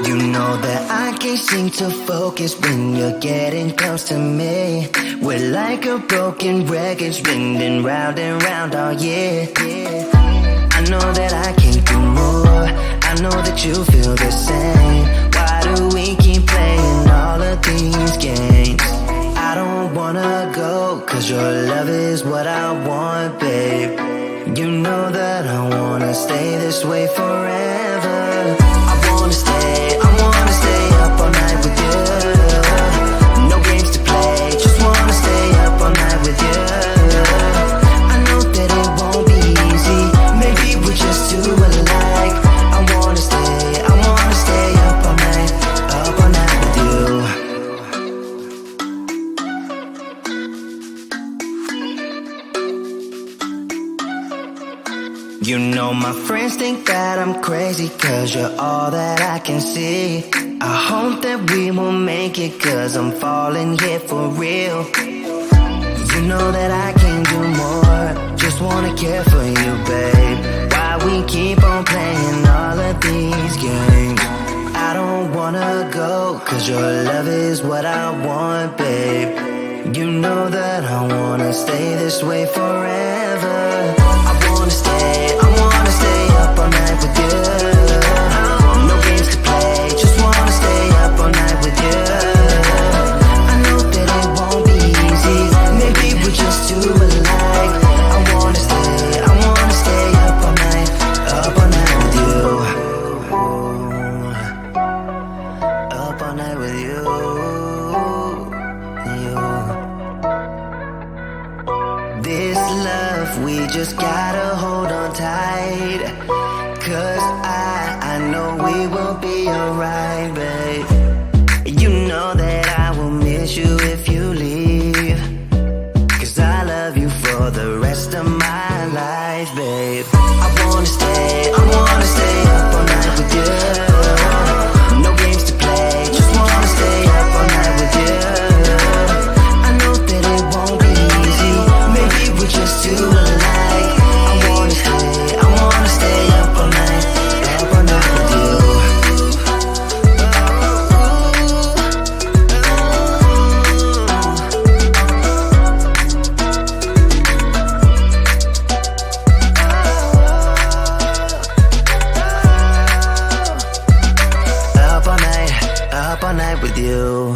You know that I can't seem to focus when you're getting close to me. We're like a broken record spinning round and round all year. I know that I can't do more. I know that you feel the same. Why do we keep playing all of these games? I don't wanna go, cause your love is what I want, babe. You know that I wanna stay this way forever. I wanna stay up all night with you. No games to play, just wanna stay up all night with you. I know that it won't be easy, maybe we're just too alike. I wanna stay up all night with you. You know my friends think that I'm crazy, cause you're all that I can see. I hope that we will make it, cause I'm falling here for real. You know that I can't do more, just wanna care for you, babe. Why we keep on playing all of these games? I don't wanna go, cause your love is what I want, babe. You know that I wanna stay this way forever. I wanna stay up all night with you. No games to play, just wanna stay up all night with you. I know that it won't be easy, maybe we're just too alike. I wanna stay up all night with you. Up all night with you. This love, we just gotta hold on tight. Cause I know we will be alright, babe. You know that I will miss you if you leave. Cause I love you for the rest of my life, babe. I wanna stay up all night with you. No games to play, just wanna stay up all night with you. I know that it won't be easy, maybe we're just too alike. I wanna stay up all night with you. Up all night with you.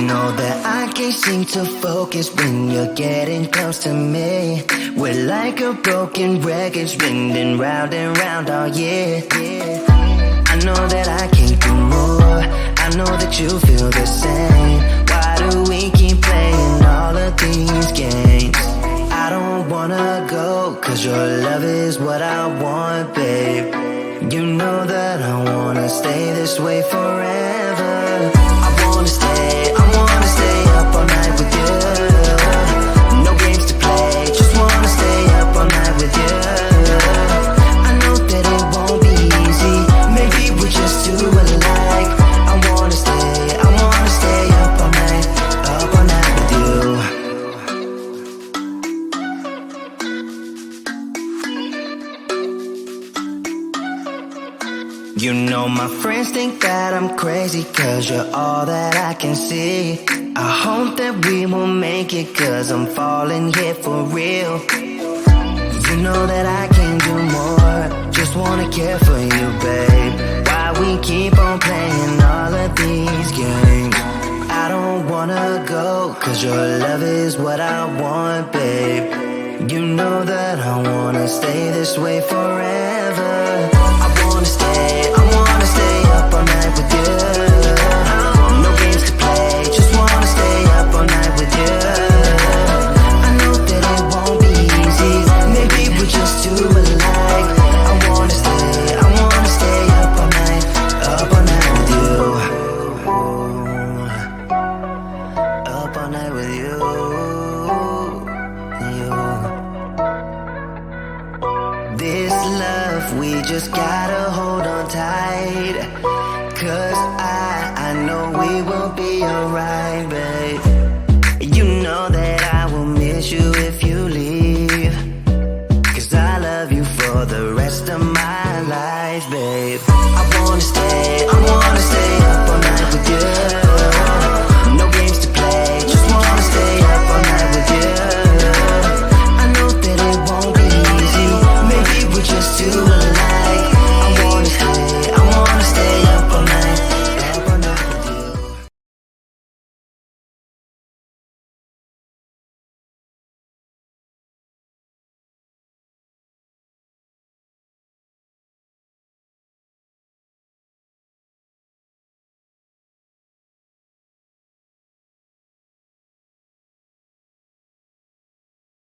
know that I can't seem to focus when you're getting close to me. We're like a broken record spinning round and round all year. I know that I can't do more, I know that you feel the same. Why do we keep playing all of these games? I don't wanna go, cause your love is what I want, babe. You know that I wanna stay this way forever. I wanna stay up all night with you. No games to play, just wanna stay up all night with you. I know that it won't be easy, maybe we're just too alike. I wanna stay up all night with you. You know my friends think that I'm crazy, cause you're all that I can see. I hope that we will make it, cause I'm falling here for real. You know that I can't do more, just wanna care for you, babe. Why we keep on playing all of these games? I don't wanna go, cause your love is what I want, babe. You know that I wanna stay this way forever. I wanna stay up all night with you. No games to play, just wanna stay up all night with you. I know that it won't be easy, maybe we're just too alike. I wanna stay up all night with you. Up all night with you. This love, we just gotta hold on tight. Cause I know we will be alright, babe. You know that I will miss you if you leave. Cause I love you for the rest of my life, babe. I wanna stay